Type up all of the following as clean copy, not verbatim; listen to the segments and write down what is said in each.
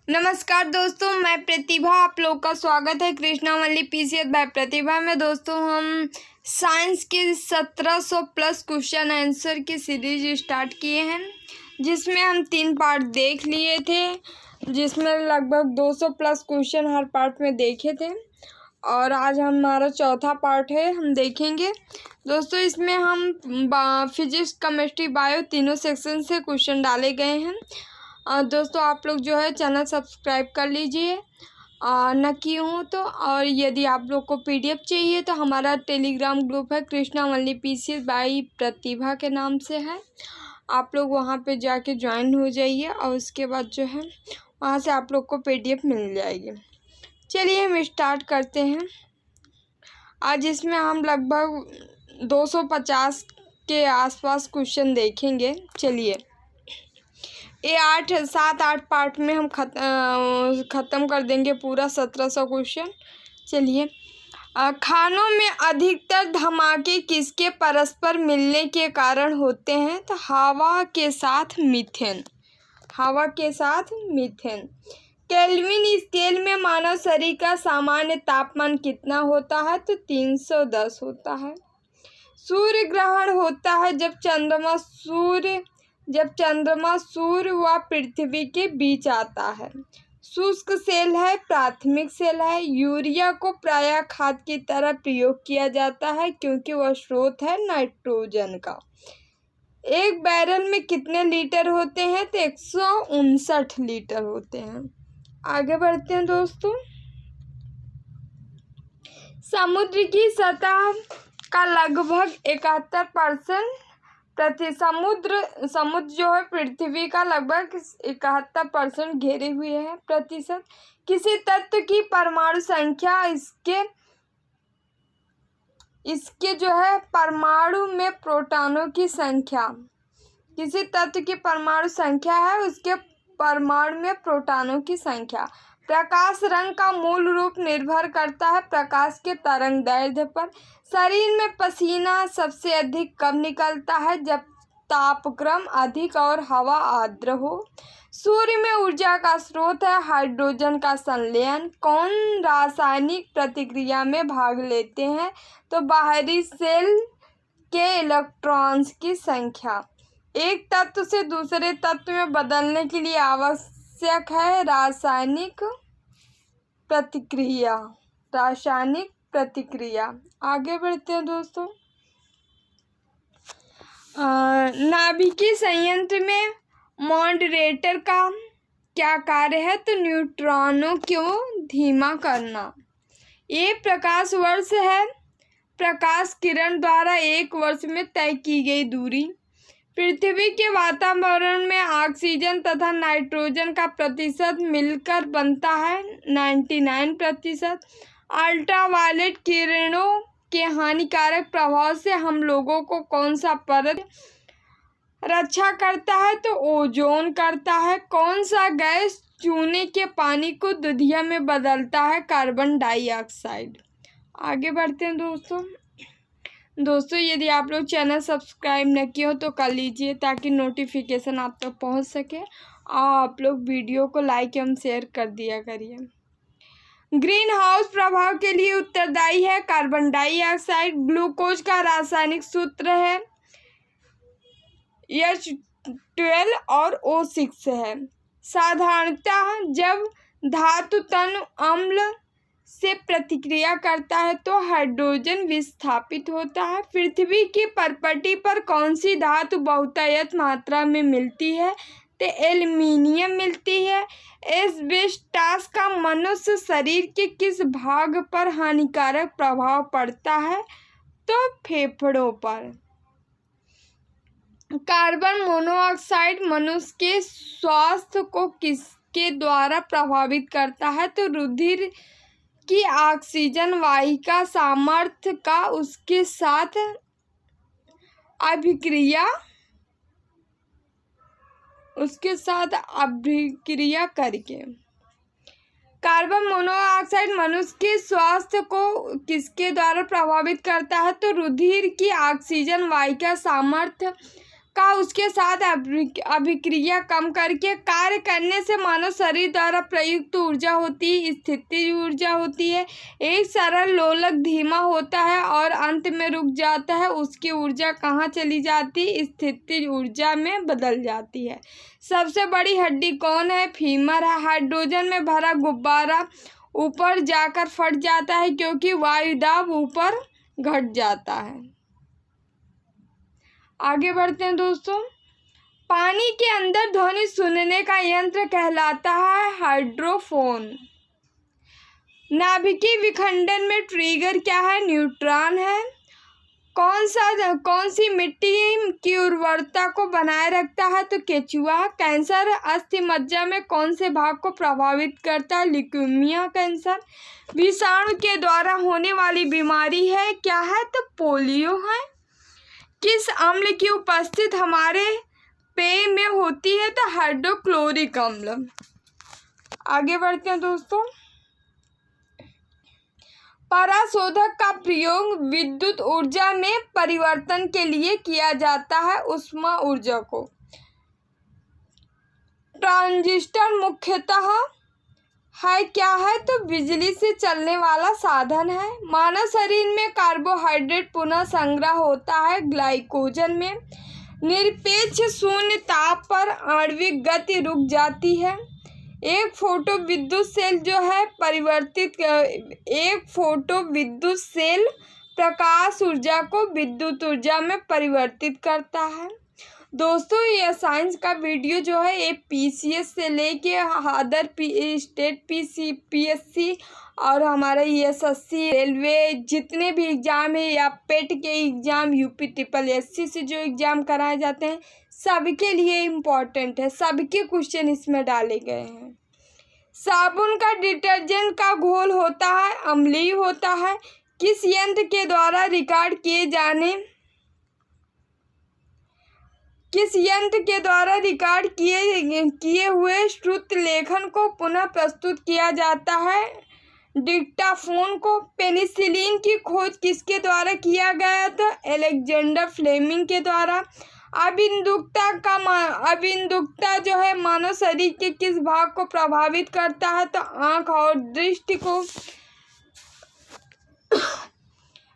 नमस्कार दोस्तों, मैं प्रतिभा। आप लोग का स्वागत है कृष्णावल्ली पीसीएस बाय प्रतिभा में। दोस्तों, हम साइंस के 1700 प्लस क्वेश्चन आंसर की सीरीज स्टार्ट किए हैं, जिसमें हम 3 पार्ट देख लिए थे, जिसमें लगभग 200 प्लस क्वेश्चन हर पार्ट में देखे थे। और आज हमारा चौथा पार्ट है, हम देखेंगे। दोस्तों, इसमें हम फिजिक्स, केमिस्ट्री, बायो तीनों सेक्शन से क्वेश्चन डाले गए हैं। दोस्तों, आप लोग जो है चैनल सब्सक्राइब कर लीजिए न किए हो तो। और यदि आप लोग को पीडीएफ चाहिए तो हमारा टेलीग्राम ग्रुप है, कृष्णावल्ली पीसीएस बाय प्रतिभा के नाम से है। आप लोग वहाँ पे जाके ज्वाइन हो जाइए और उसके बाद जो है वहाँ से आप लोग को पीडीएफ मिल जाएगी। चलिए हम स्टार्ट करते हैं। आज इसमें हम लगभग 250 के आसपास क्वेश्चन देखेंगे। चलिए, ये 7-8 पार्ट में हम ख़त्म कर देंगे पूरा 1700 क्वेश्चन। चलिए, खानों में अधिकतर धमाके किसके परस्पर मिलने के कारण होते हैं? तो हवा के साथ मीथेन। हवा के साथ मीथेन। केल्विन स्केल में मानव शरीर का सामान्य तापमान कितना होता है? तो 310 होता है। सूर्य ग्रहण होता है जब चंद्रमा सूर्य व पृथ्वी के बीच आता है। शुष्क सेल है, प्राथमिक सेल है। यूरिया को प्रायः खाद की तरह प्रयोग किया जाता है क्योंकि वह स्रोत है नाइट्रोजन का। एक बैरल में कितने लीटर होते हैं? तो 159 लीटर होते हैं। आगे बढ़ते हैं दोस्तों। समुद्र की सतह का लगभग 71% समुद्र जो है पृथ्वी का लगभग 71% घेरे हुए हैं प्रतिशत। किसी तत्व की परमाणु संख्या इसके जो है परमाणु में प्रोटॉनों की संख्या, किसी तत्व की परमाणु संख्या है उसके परमाणु में प्रोटॉनों की संख्या। प्रकाश रंग का मूल रूप निर्भर करता है प्रकाश के तरंग दैर्ध्य पर। शरीर में पसीना सबसे अधिक कब निकलता है? जब तापक्रम अधिक और हवा आर्द्र हो। सूर्य में ऊर्जा का स्रोत है हाइड्रोजन का संलयन। कौन रासायनिक प्रतिक्रिया में भाग लेते हैं? तो बाहरी सेल के इलेक्ट्रॉन्स की संख्या। एक तत्व से दूसरे तत्व में बदलने के लिए आवश्यक है रासायनिक प्रतिक्रिया। आगे बढ़ते हैं दोस्तों। नाभिकीय संयंत्र में मॉडरेटर का क्या कार्य है? तो न्यूट्रॉनों को धीमा करना। ये प्रकाश वर्ष है। प्रकाश किरण द्वारा एक वर्ष में तय की गई दूरी। पृथ्वी के वातावरण में ऑक्सीजन तथा नाइट्रोजन का प्रतिशत मिलकर बनता है 99%। अल्ट्रावायलेट किरणों के हानिकारक प्रभाव से हम लोगों को कौन सा परत रक्षा करता है? तो ओजोन करता है। कौन सा गैस चूने के पानी को दूधिया में बदलता है? Carbon dioxide. आगे बढ़ते हैं दोस्तों, यदि आप लोग चैनल सब्सक्राइब न किए हो तो कर लीजिए ताकि नोटिफिकेशन आप तक पहुंच सके। और आप लोग वीडियो को लाइक एवं शेयर कर दिया करिए। ग्रीन हाउस प्रभाव के लिए उत्तरदायी है कार्बन डाइऑक्साइड। ग्लूकोज का रासायनिक सूत्र है H12 और O6 है। साधारणतः जब धातु तन अम्ल से प्रतिक्रिया करता है तो हाइड्रोजन विस्थापित होता है। पृथ्वी की परपटी पर कौन सी धातु बहुतायत मात्रा में मिलती है? तो एल्युमिनियम मिलती है। एस्बेस्टॉस का मनुष्य शरीर के किस भाग पर हानिकारक प्रभाव पड़ता है? तो फेफड़ों पर। कार्बन मोनोऑक्साइड मनुष्य के स्वास्थ्य को किसके द्वारा प्रभावित करता है? तो रुधिर की ऑक्सीजन वाहिका सामर्थ्य का उसके साथ अभिक्रिया करके। कार्बन मोनोऑक्साइड मनुष्य के स्वास्थ्य को किसके द्वारा प्रभावित करता है? तो रुधिर की ऑक्सीजन वाहिका सामर्थ्य का उसके साथ अभिक्रिया कम करके कार्य करने से मानव शरीर द्वारा प्रयुक्त ऊर्जा होती है स्थितिज ऊर्जा होती है। एक सरल लोलक धीमा होता है और अंत में रुक जाता है, उसकी ऊर्जा कहाँ चली जाती है? स्थितिज ऊर्जा में बदल जाती है। सबसे बड़ी हड्डी कौन है? फीमर है। हाइड्रोजन में भरा गुब्बारा ऊपर जाकर फट जाता है क्योंकि वायुदाब ऊपर घट जाता है। आगे बढ़ते हैं दोस्तों। पानी के अंदर ध्वनि सुनने का यंत्र कहलाता है हाइड्रोफोन। नाभिकीय विखंडन में ट्रिगर क्या है? न्यूट्रॉन है। कौन सी मिट्टी की उर्वरता को बनाए रखता है? तो केचुआ। कैंसर अस्थि मज्जा में कौन से भाग को प्रभावित करता है? Leukaemia cancer. विषाणु के द्वारा होने वाली बीमारी है क्या है? तो पोलियो है। किस अम्ल की उपस्थित हमारे पेय में होती है? तो हाइड्रोक्लोरिक अम्ल। आगे बढ़ते हैं दोस्तों। पराशोधक का प्रयोग विद्युत ऊर्जा में परिवर्तन के लिए किया जाता है ऊष्मा ऊर्जा को। ट्रांजिस्टर मुख्यतः है क्या है? तो बिजली से चलने वाला साधन है। मानव शरीर में कार्बोहाइड्रेट पुनः संग्रह होता है ग्लाइकोजन में। निरपेक्ष शून्य ताप पर आणविक गति रुक जाती है। एक फोटो विद्युत सेल प्रकाश ऊर्जा को विद्युत ऊर्जा में परिवर्तित करता है। दोस्तों ये साइंस का वीडियो जो है ये पीसीएस से लेके अदर स्टेट पीएससी और हमारा एसएससी रेलवे जितने भी एग्ज़ाम है या पेट के एग्ज़ाम यूपी से जो एग्ज़ाम कराए जाते हैं सबके लिए इम्पोर्टेंट है। सबके क्वेश्चन इसमें डाले गए हैं। साबुन का डिटर्जेंट का घोल होता है अम्लीय होता है। किस यंत्र के द्वारा रिकॉर्ड किए हुए श्रुत लेखन को पुनः प्रस्तुत किया जाता है? डिक्टाफोन को। पेनिसिलिन की खोज किसके द्वारा किया गया? तो अलेक्जेंडर फ्लेमिंग के द्वारा। अबिंदुकता जो है मानव शरीर के किस भाग को प्रभावित करता है? तो आँख और दृष्टि को।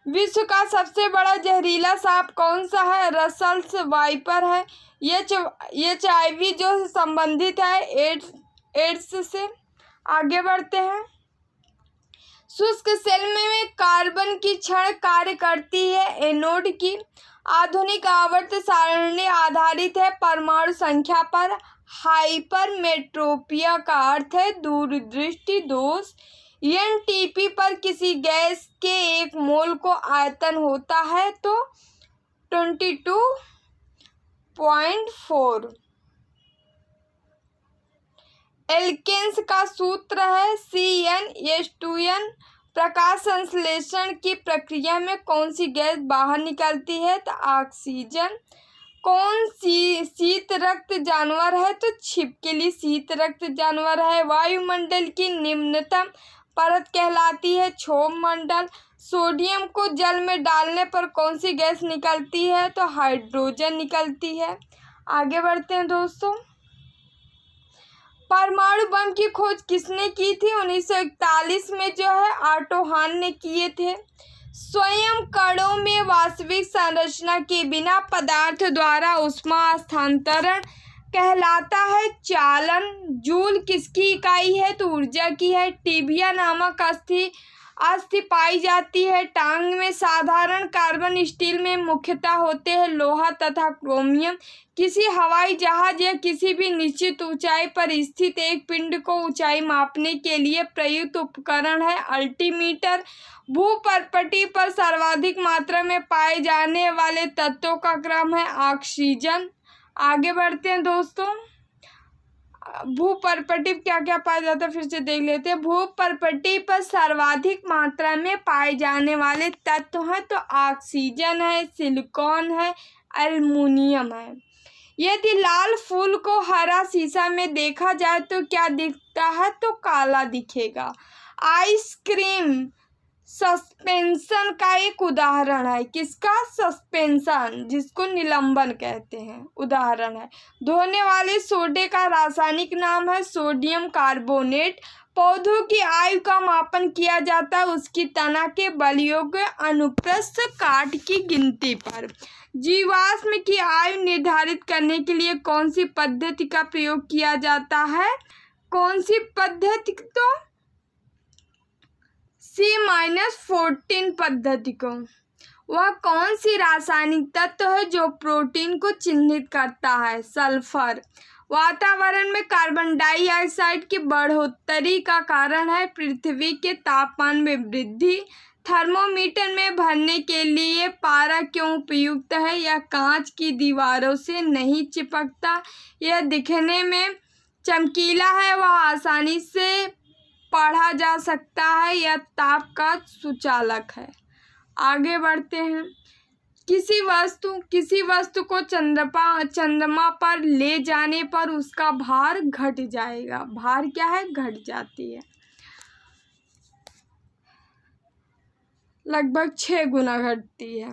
विश्व का सबसे बड़ा जहरीला सांप कौन सा है? रसल्स वाइपर है। HIV जो संबंधित है एड्स से। आगे बढ़ते हैं। शुष्क सेल में कार्बन की क्षण कार्य करती है एनोड की। आधुनिक आवर्त सारणी आधारित है परमाणु संख्या पर। हाइपरमेट्रोपिया का अर्थ है दूरदृष्टि दोष। एनटीपी पर किसी गैस के एक मोल को आयतन होता है तो 22.4। एल्केन्स का सूत्र है CnH2n। प्रकाश संश्लेषण की प्रक्रिया में कौन सी गैस बाहर निकलती है? तो ऑक्सीजन। कौन सी शीत रक्त जानवर है? तो छिपकली शीत रक्त जानवर है। वायुमंडल की निम्नतम परत कहलाती है क्षोभ मंडल। सोडियम को जल में डालने पर कौन सी गैस निकलती है? तो हाइड्रोजन निकलती है। आगे बढ़ते हैं दोस्तों। परमाणु बम की खोज किसने की थी? 1941 में जो है ऑटो हान ने किए थे। स्वयं कणों में वास्तविक संरचना के बिना पदार्थ द्वारा ऊष्मा स्थानांतरण कहलाता है चालन। जूल किसकी इकाई है? तो ऊर्जा की है। टिबिया नामक अस्थि पाई जाती है टांग में। साधारण कार्बन स्टील में मुख्यतः होते हैं लोहा तथा क्रोमियम। किसी हवाई जहाज या किसी भी निश्चित ऊंचाई पर स्थित एक पिंड को ऊंचाई मापने के लिए प्रयुक्त उपकरण है अल्टीमीटर। भूपर्पटी पर सर्वाधिक मात्रा में पाए जाने वाले तत्वों का क्रम है ऑक्सीजन। आगे बढ़ते हैं दोस्तों। भूपर्पटी क्या क्या पाया जाता है फिर से देख लेते हैं। भूपर्पटी पर सर्वाधिक मात्रा में पाए जाने वाले तत्व हैं तो ऑक्सीजन है, सिलिकॉन है, एल्युमिनियम है। यदि लाल फूल को हरा शीशा में देखा जाए तो क्या दिखता है? तो काला दिखेगा। आइसक्रीम सस्पेंशन का एक उदाहरण है। किसका? सस्पेंशन, जिसको निलंबन कहते हैं, उदाहरण है। धोने वाले सोडे का रासायनिक नाम है सोडियम कार्बोनेट। पौधों की आयु का मापन किया जाता है उसकी तना के बलियों के अनुप्रस्थ काट की गिनती पर। जीवाश्म की आयु निर्धारित करने के लिए कौन सी पद्धति का प्रयोग किया जाता है? कौन सी पद्धति? तो C-14 पद्धति को। वह कौन सी रासायनिक तत्व है जो प्रोटीन को चिह्नित करता है? सल्फर। वातावरण में कार्बन डाइऑक्साइड की बढ़ोतरी का कारण है पृथ्वी के तापमान में वृद्धि। थर्मोमीटर में भरने के लिए पारा क्यों उपयुक्त है? यह कांच की दीवारों से नहीं चिपकता, यह दिखने में चमकीला है, वह आसानी से पढ़ा जा सकता है, यह ताप का सुचालक है। आगे बढ़ते हैं। किसी वस्तु को चंद्रमा पर ले जाने पर उसका भार घट जाएगा। भार क्या है? घट जाती है, लगभग 6 गुना घटती है।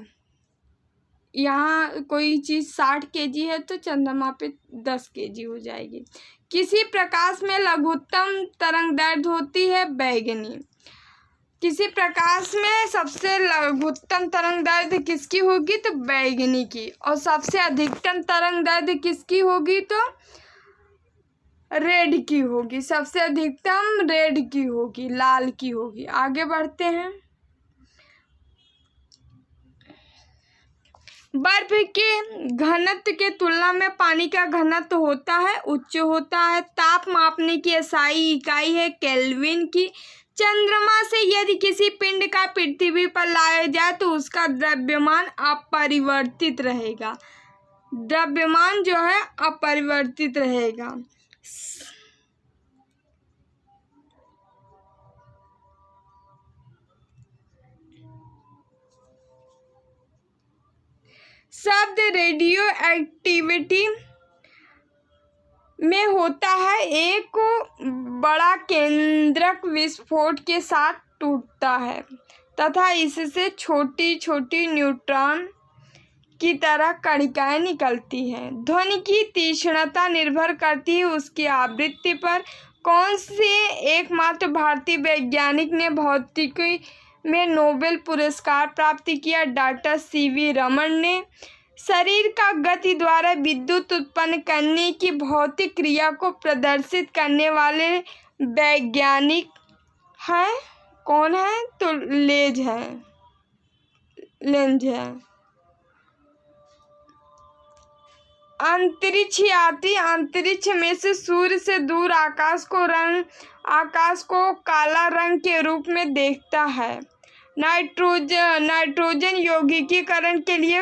यहाँ कोई चीज़ 60 kg है तो चंद्रमा पे 10 kg हो जाएगी। किसी प्रकाश में लघुत्तम तरंगदैर्घ्य होती है बैंगनी। किसी प्रकाश में सबसे लघुत्तम तरंगदैर्घ्य किसकी होगी? तो बैंगनी की। और सबसे अधिकतम तरंगदैर्घ्य किसकी होगी? तो रेड की होगी। सबसे अधिकतम रेड की होगी, लाल की होगी। आगे बढ़ते हैं। बर्फ के घनत्व के तुलना में पानी का घनत्व होता है उच्च होता है। ताप मापने की SI इकाई है केल्विन की। चंद्रमा से यदि किसी पिंड का पृथ्वी पर लाया जाए तो उसका द्रव्यमान अपरिवर्तित रहेगा। द्रव्यमान जो है अपरिवर्तित रहेगा। शब्द रेडियो एक्टिविटी में होता है एक बड़ा केंद्रक विस्फोट के साथ टूटता है तथा इससे छोटी छोटी न्यूट्रॉन की तरह कणिकाएं निकलती हैं। ध्वनि की तीक्ष्णता निर्भर करती है उसकी आवृत्ति पर। कौन से एकमात्र भारतीय वैज्ञानिक ने भौतिकी में नोबेल पुरस्कार प्राप्त किया? डॉक्टर CV रमन ने। शरीर का गति द्वारा विद्युत उत्पन्न करने की भौतिक क्रिया को प्रदर्शित करने वाले वैज्ञानिक हैं? कौन है? तो लेंज है। अंतरिक्ष यात्री अंतरिक्ष में से सूर्य से दूर आकाश को काला रंग के रूप में देखता है। नाइट्रोजन यौगिकीकरण के लिए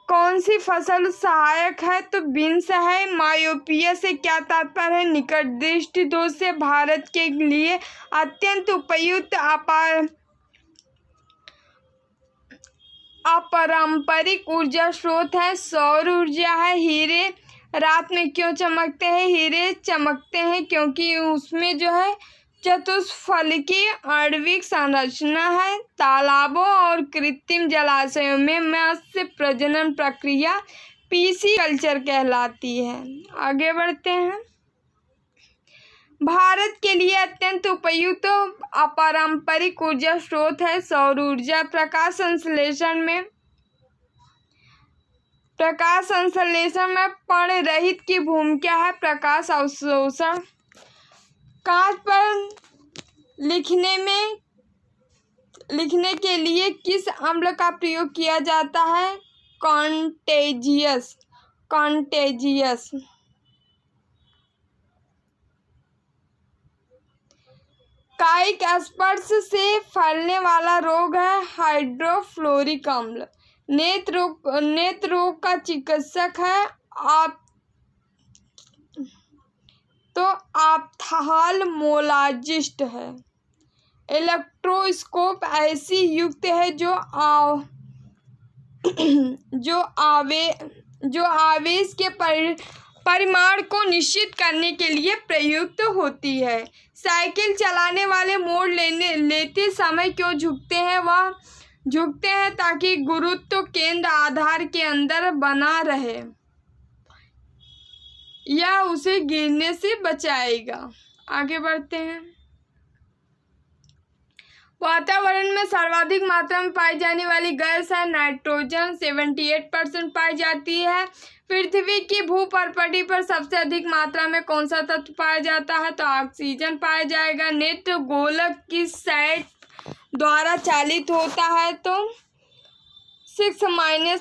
कौन सी फसल सहायक है? तो बीन्स है। मायोपिया से क्या तात्पर्य है? निकट दृष्टि दोष से। भारत के लिए अत्यंत उपयुक्त अपारंपरिक ऊर्जा स्रोत है सौर ऊर्जा है। हीरे रात में क्यों चमकते हैं? हीरे चमकते हैं क्योंकि उसमें जो है चतुष्फलकीय आणविक संरचना है। तालाबों और कृत्रिम जलाशयों में मत्स्य प्रजनन प्रक्रिया पीसीकल्चर कहलाती है। आगे बढ़ते हैं। भारत के लिए अत्यंत उपयुक्त अपारंपरिक ऊर्जा स्रोत है सौर ऊर्जा। प्रकाश संश्लेषण में पर्ण रहित की भूमिका है। प्रकाश अवशोषण। कांच पर लिखने के लिए किस अम्ल का प्रयोग किया जाता है? कॉन्टेजियस। कायिक स्पर्श से फैलने वाला रोग है हाइड्रोफ्लोरिक अम्ल। नेत्र रोग का चिकित्सक है ऑप्थाल्मोलॉजिस्ट है। इलेक्ट्रोस्कोप ऐसी युक्ति है जो आवेश के परिमाण को निश्चित करने के लिए प्रयुक्त होती है। साइकिल चलाने वाले मोड़ लेते समय क्यों झुकते हैं? वह झुकते हैं ताकि गुरुत्व केंद्र आधार के अंदर बना रहे, यह उसे गिरने से बचाएगा। आगे बढ़ते हैं। वातावरण में सर्वाधिक मात्रा में पाई जाने वाली गैस है नाइट्रोजन, 78% पाई जाती है। पृथ्वी की भूपर्पटी पर सबसे अधिक मात्रा में कौन सा तत्व पाया जाता है? तो ऑक्सीजन पाया जाएगा। नेत्र गोलक किस साइड द्वारा चालित होता है? तो 6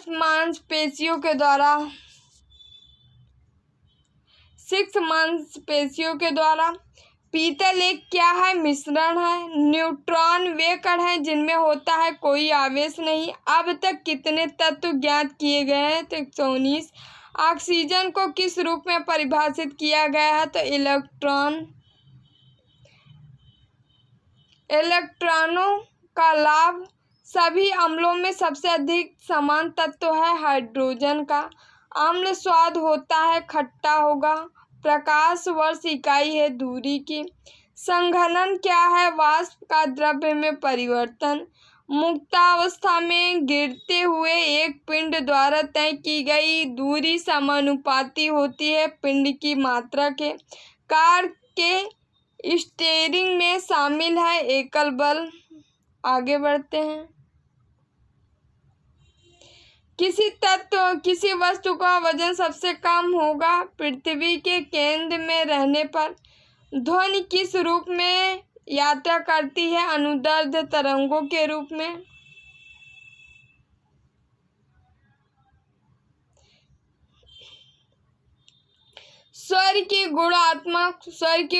मांसपेशियों के द्वारा। 6 मांसपेशियों के द्वारा। पीतल एक क्या है? मिश्रण है। न्यूट्रॉन वे कण हैं जिनमें होता है कोई आवेश नहीं। अब तक कितने तत्व ज्ञात किए गए हैं? तो 119। ऑक्सीजन को किस रूप में परिभाषित किया गया है? तो इलेक्ट्रॉनों का लाभ। सभी अम्लों में सबसे अधिक समान तत्व है हाइड्रोजन का। अम्ल स्वाद होता है, खट्टा होगा। प्रकाश वर्ष इकाई है दूरी की। संघनन क्या है? वाष्प का द्रव्य में परिवर्तन। मुक्तावस्था में गिरते हुए एक पिंड द्वारा तय की गई दूरी समानुपाती होती है पिंड की मात्रा के। कार के स्टीयरिंग में शामिल है एकल बल। आगे बढ़ते हैं। किसी वस्तु का वजन सबसे कम होगा पृथ्वी के केंद्र में रहने पर। ध्वनि किस रूप में यात्रा करती है? अनुदैर्ध्य तरंगों के रूप में। स्वर की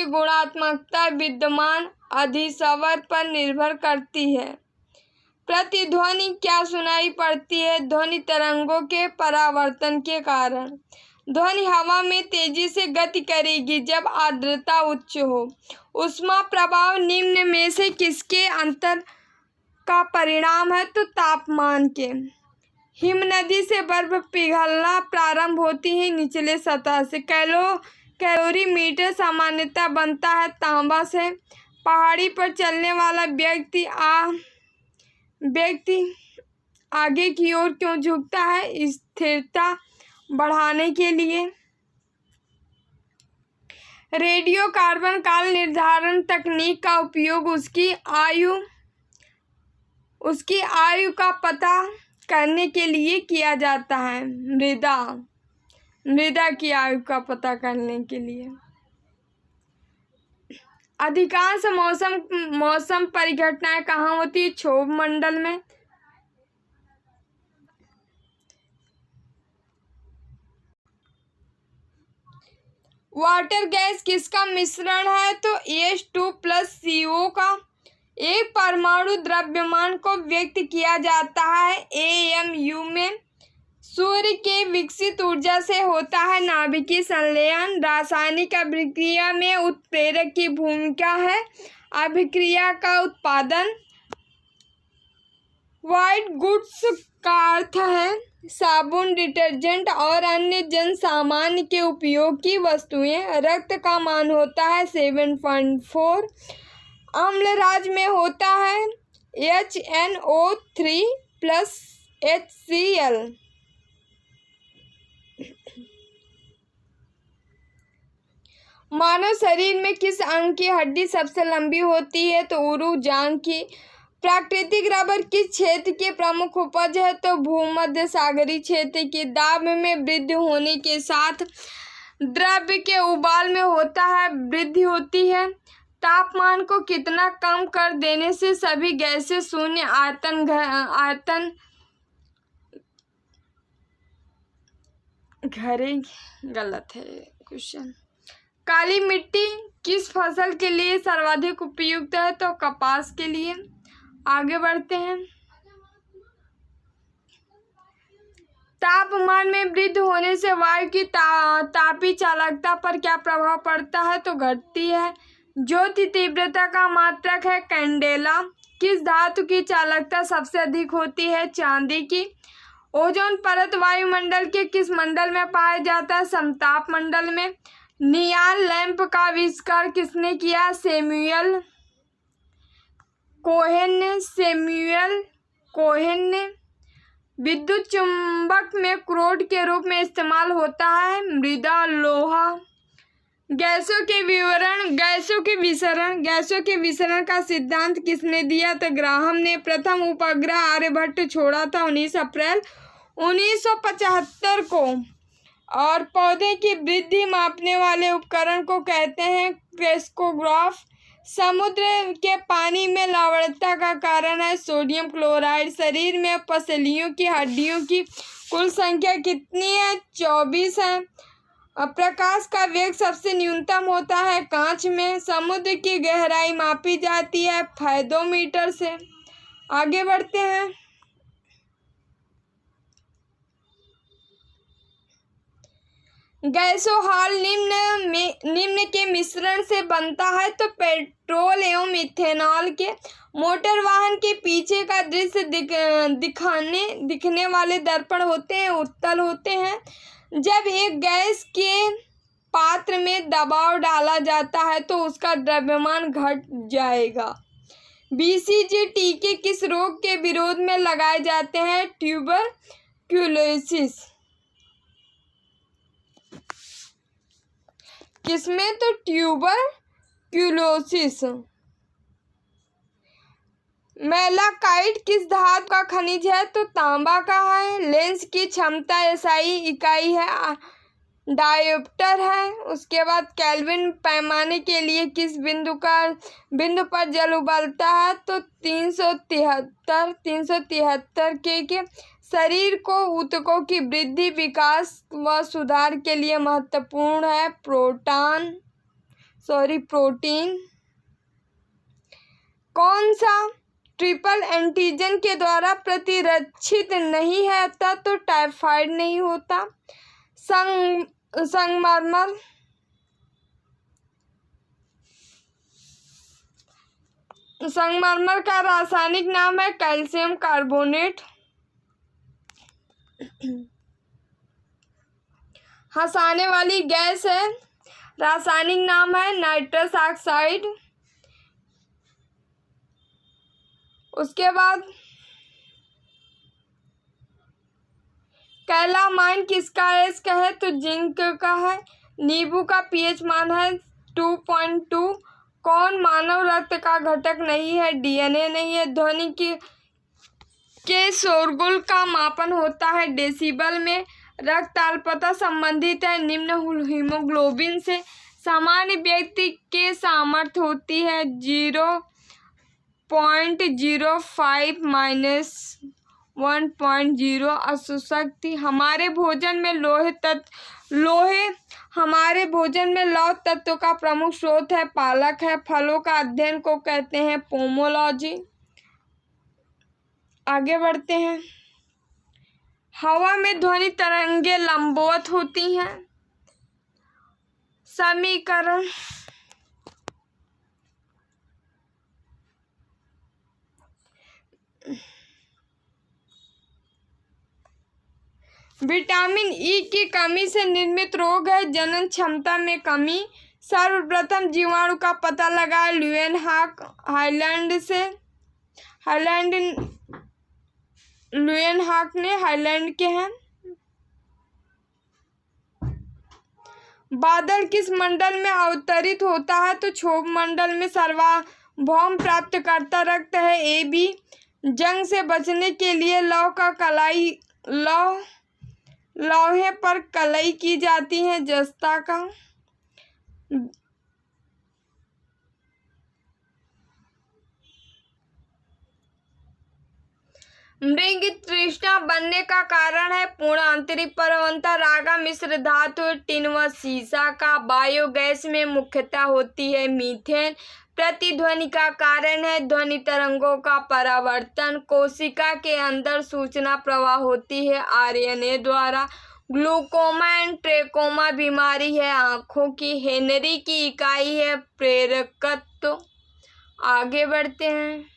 गुणात्मकता विद्यमान अधिस्वर पर निर्भर करती है। प्रतिध्वनि क्या सुनाई पड़ती है? ध्वनि तरंगों के परावर्तन के कारण। ध्वनि हवा में तेजी से गति करेगी जब आर्द्रता उच्च हो। ऊष्मा प्रभाव निम्न में से किसके अंतर का परिणाम है? तो तापमान के। हिमनदी से बर्फ पिघलना प्रारंभ होती है निचले सतह से। कैलोरीमीटर सामान्यतः बनता है तांबा से। पहाड़ी पर चलने वाला व्यक्ति आगे की ओर क्यों झुकता है? स्थिरता बढ़ाने के लिए। रेडियो कार्बन काल निर्धारण तकनीक का उपयोग उसकी आयु का पता करने के लिए किया जाता है। मृदा की आयु का पता करने के लिए। अधिकांश मौसम परिघटनाएं कहाँ होती है? क्षोभ मंडल में। वाटर गैस किसका मिश्रण है? तो H2+CO का। एक परमाणु द्रव्यमान को व्यक्त किया जाता है AMU में। सूर्य के विकसित ऊर्जा से होता है नाभिकीय संलयन। रासायनिक अभिक्रिया में उत्प्रेरक की भूमिका है। अभिक्रिया का उत्पादन। व्हाइट गुड्स का अर्थ है साबुन, डिटर्जेंट और अन्य जन सामान्य के उपयोग की वस्तुएं। रक्त का मान होता है 7.4। अम्लराज में होता है HNO3+HCl। मानव शरीर में किस अंग की हड्डी सबसे लंबी होती है? तो उरु जांघ की। प्राकृतिक रबर किस क्षेत्र की प्रमुख उपज है? तो भूमध्य सागरीय क्षेत्र की। दाब में वृद्धि होने के साथ द्रव्य के उबाल में होता है वृद्धि होती है। तापमान को कितना कम कर देने से सभी गैसें शून्य आयतन घरेंगी? गलत है क्वेश्चन। काली मिट्टी किस फसल के लिए सर्वाधिक उपयुक्त है? तो कपास के लिए। आगे बढ़ते हैं। तापमान में वृद्धि होने से वायु की तापीय चालकता पर क्या प्रभाव पड़ता है? तो घटती है। ज्योति तीव्रता का मात्रक है कैंडेला। किस धातु की चालकता सबसे अधिक होती है? चांदी की। ओजोन परत वायुमंडल के किस मंडल में पाया जाता है? समताप मंडल में। नियान लैंप का आविष्कार किसने किया? सैमुअल कोहेन ने। विद्युत चुंबक में क्रोड के रूप में इस्तेमाल होता है मृदा लोहा। गैसों के विसरण का सिद्धांत किसने दिया? तो ग्राहम ने। प्रथम उपग्रह आर्यभट्ट छोड़ा था 19 अप्रैल 1975 को। और पौधे की वृद्धि मापने वाले उपकरण को कहते हैं क्रेस्कोग्राफ। समुद्र के पानी में लवणता का कारण है सोडियम क्लोराइड। शरीर में पसलियों की हड्डियों की कुल संख्या कितनी है? 24 है। प्रकाश का वेग सबसे न्यूनतम होता है कांच में। समुद्र की गहराई मापी जाती है फेथोमीटर से। आगे बढ़ते हैं। गैसोहॉल निम्न के मिश्रण से बनता है तो पेट्रोल एवं इथेनॉल के। मोटर वाहन के पीछे का दृश्य दिखने वाले दर्पण होते हैं उत्तल होते हैं। जब एक गैस के पात्र में दबाव डाला जाता है तो उसका द्रव्यमान घट जाएगा। BCG टीके किस रोग के विरोध में लगाए जाते हैं? ट्यूबरक्यूलोसिस। किसमें? तो ट्यूबरक्यूलोसिस। मैलाकाइट किस धातु का खनिज है? तो तांबा का है। लेंस की क्षमता SI इकाई है डायोप्टर है। उसके बाद केल्विन पैमाने के लिए किस बिंदु पर जल उबलता है? तो 373 के। शरीर को ऊतकों की वृद्धि विकास व सुधार के लिए महत्वपूर्ण है प्रोटीन। कौन सा ट्रिपल एंटीजन के द्वारा प्रतिरक्षित नहीं है? तो टाइफाइड नहीं होता। संगमरमर का रासायनिक नाम है कैल्शियम कार्बोनेट। हंसाने वाली गैस है, रासायनिक नाम है नाइट्रस ऑक्साइड। उसके बाद कैलामाइन किसका एस का है? तो जिंक का है। नींबू का pH मान है 2.2। कौन मानव रक्त का घटक नहीं है? DNA नहीं है। ध्वनि के शोरगुल का मापन होता है डेसिबल में। रक्त अल्पता संबंधित है निम्न हीमोग्लोबिन से। सामान्य व्यक्ति के सामर्थ्य होती है 0.05 - 1.0 अशुशक्ति। हमारे भोजन में लौह तत्व का प्रमुख स्रोत है पालक है। फलों का अध्ययन को कहते हैं पोमोलॉजी। आगे बढ़ते हैं। हवा में ध्वनि तरंगे लंबवत होती हैं। समीकरण विटामिन ई की कमी से निर्मित रोग है जनन क्षमता में कमी। सर्वप्रथम जीवाणु का पता लगाया ल्यूएनहॉक ने, हाईलैंड के हैं। बादल किस मंडल में अवतरित होता है? तो क्षोभ मंडल में। सार्वभौम प्राप्तकर्ता रक्त है AB। जंग से बचने के लिए लोहे पर कलई की जाती है जस्ता का। मृग तृष्णा बनने का कारण है पूर्ण आंतरिक प्रवणता। रागा मिश्र धातु टिन व सीसा का। बायोगैस में मुख्यतः होती है मीथेन। प्रतिध्वनि का कारण है ध्वनि तरंगों का परावर्तन। कोशिका के अंदर सूचना प्रवाह होती है RNA द्वारा। ग्लूकोमा एंड ट्रेकोमा बीमारी है आँखों की। हेनरी की इकाई है प्रेरकत्व। आगे बढ़ते हैं।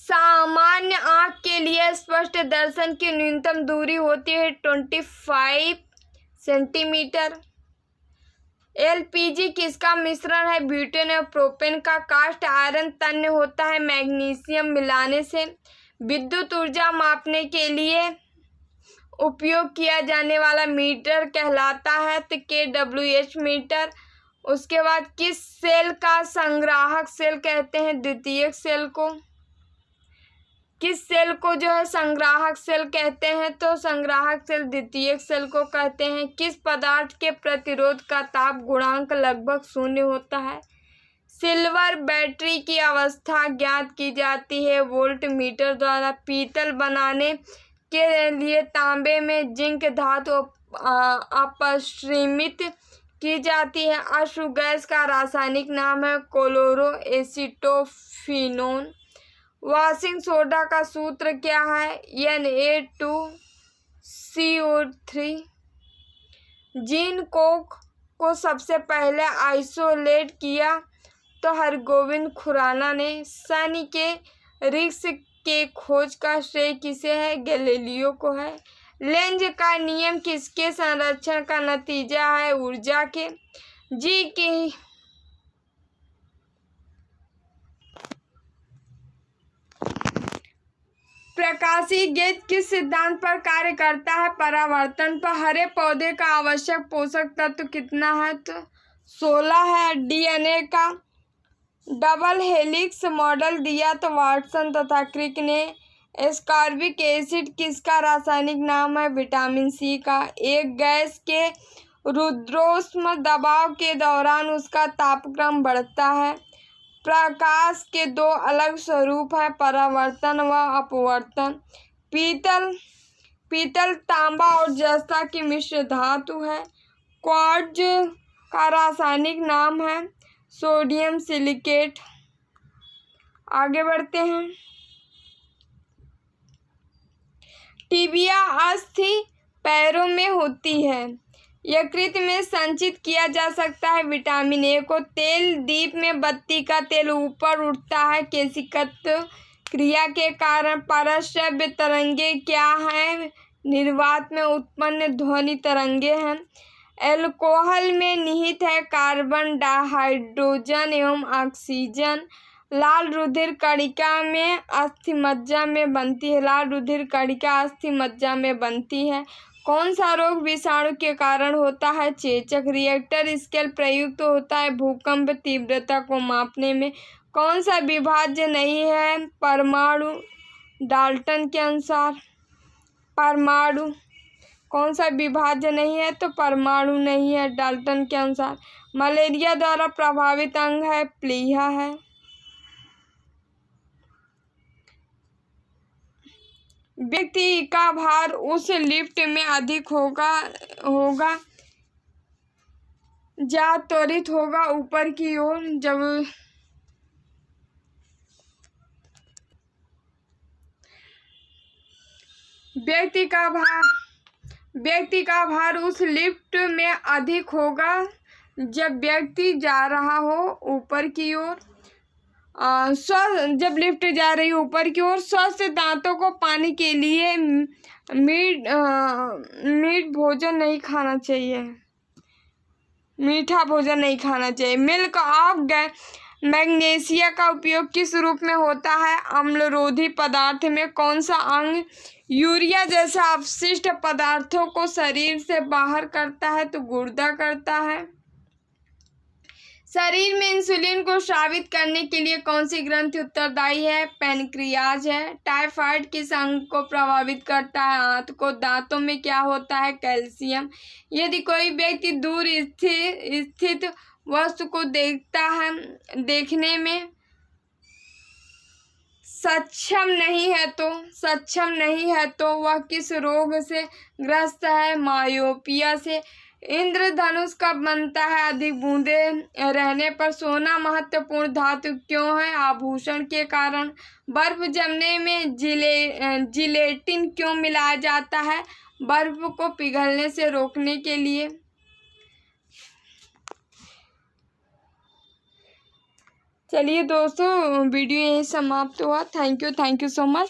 सामान्य आँख के लिए स्पष्ट दर्शन की न्यूनतम दूरी होती है 25 सेंटीमीटर। एलपीजी किसका मिश्रण है? ब्यूटेन और प्रोपेन का। कास्ट आयरन तन्य होता है मैग्नीशियम मिलाने से। विद्युत ऊर्जा मापने के लिए उपयोग किया जाने वाला मीटर कहलाता है तो kWh मीटर। उसके बाद किस सेल का संग्राहक सेल कहते हैं? द्वितीयक सेल को। किस सेल को जो है संग्राहक सेल कहते हैं? तो संग्राहक सेल द्वितीयक सेल को कहते हैं। किस पदार्थ के प्रतिरोध का ताप गुणांक लगभग 0 होता है? सिल्वर बैटरी की अवस्था ज्ञात की जाती है वोल्ट मीटर द्वारा। पीतल बनाने के लिए तांबे में जिंक धातु अपस्ट्रीमित की जाती है। अश्रु गैस का रासायनिक नाम है क्लोरो एसिटोफिनोन। वॉशिंग सोडा का सूत्र क्या है? Na2CO3। जीन कोक को सबसे पहले आइसोलेट किया तो हरगोविंद खुराना ने। शनि के रिक्स के खोज का श्रेय किसे है? गैलीलियो को है। लेंज का नियम किसके संरक्षण का नतीजा है? ऊर्जा के। जी की प्रकाशीय गेज किस सिद्धांत पर कार्य करता है? परावर्तन पर। हरे पौधे का आवश्यक पोषक तत्व कितना है? तो 16 है। डीएनए का डबल हेलिक्स मॉडल दिया तो वाटसन तथा क्रिक ने। एस्कॉर्बिक एसिड किसका रासायनिक नाम है? विटामिन सी का। एक गैस के रुद्रोष्म दबाव के दौरान उसका तापक्रम बढ़ता है। प्रकाश के 2 अलग स्वरूप है परावर्तन व अपवर्तन। पीतल तांबा और जस्ता की मिश्र धातु है। क्वार्ट्ज का रासायनिक नाम है सोडियम सिलिकेट। आगे बढ़ते हैं। टिबिया अस्थि पैरों में होती है। यकृत में संचित किया जा सकता है विटामिन ए को। तेल दीप में बत्ती का तेल ऊपर उठता है केशिकत्व क्रिया के कारण। परश्रव्य तरंगे क्या हैं? निर्वात में उत्पन्न ध्वनि तरंगे हैं। एल्कोहल में निहित है कार्बन डाइहाइड्रोजन एवं ऑक्सीजन। लाल रुधिर कणिका में अस्थिमज्जा में बनती है। लाल रुधिर कणिका अस्थिमज्जा में बनती है। कौन सा रोग विषाणु के कारण होता है? चेचक। रिएक्टर स्केल प्रयुक्त होता है भूकंप तीव्रता को मापने में। कौन सा विभाज्य नहीं है? परमाणु। डाल्टन के अनुसार परमाणु। कौन सा विभाज्य नहीं है? तो परमाणु नहीं है डाल्टन के अनुसार। मलेरिया द्वारा प्रभावित अंग है प्लीहा है। व्यक्ति का भार उस लिफ्ट में अधिक होगा या त्वरित होगा ऊपर की ओर जब व्यक्ति का भार उस लिफ्ट में अधिक होगा जब व्यक्ति जा रहा हो ऊपर की ओर। जब लिफ्ट जा रही हो ऊपर की ओर। स्वस्थ दांतों को पाने के लिए मीठ भोजन नहीं खाना चाहिए। मीठा भोजन नहीं खाना चाहिए। मिल्क ऑफ मैग्नीशिया का उपयोग किस रूप में होता है? अम्लरोधी पदार्थ में। कौन सा अंग यूरिया जैसा अपशिष्ट पदार्थों को शरीर से बाहर करता है? तो गुर्दा करता है। शरीर में इंसुलिन को स्रावित करने के लिए कौन सी ग्रंथि उत्तरदायी है? पैनक्रियाज है। टाइफाइड किस अंग को प्रभावित करता है? आंत को। दांतों में क्या होता है? कैल्शियम। यदि कोई व्यक्ति दूर स्थित वस्तु को देखने में सक्षम नहीं है तो वह किस रोग से ग्रस्त है? मायोपिया से। इंद्रधनुष कब बनता है? अधिक बूंदे रहने पर। सोना महत्वपूर्ण धातु क्यों है? आभूषण के कारण। बर्फ जमने में जिलेटिन क्यों मिलाया जाता है? बर्फ को पिघलने से रोकने के लिए। चलिए दोस्तों, वीडियो यहीं समाप्त हुआ। Thank you so much.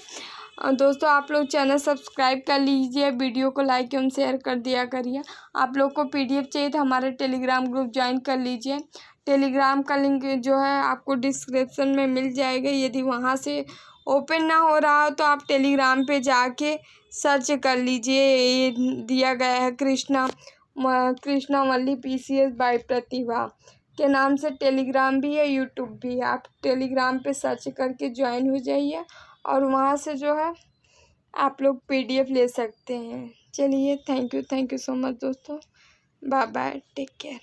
दोस्तों आप लोग चैनल सब्सक्राइब कर लीजिए, वीडियो को लाइक एवं शेयर कर दिया करिए। आप लोग को PDF चाहिए तो हमारे टेलीग्राम ग्रुप ज्वाइन कर लीजिए। टेलीग्राम का लिंक जो है आपको डिस्क्रिप्शन में मिल जाएगा। यदि वहाँ से ओपन ना हो रहा हो तो आप टेलीग्राम पे जाके सर्च कर लीजिए, ये दिया गया है कृष्णा मल्ली PCS बाय प्रतिभा के नाम से टेलीग्राम भी है, यूट्यूब भी है। आप टेलीग्राम पे सर्च करके ज्वाइन हो जाइए और वहाँ से जो है आप लोग PDF ले सकते हैं। चलिए थैंक यू सो मच दोस्तों। Bye bye, take care.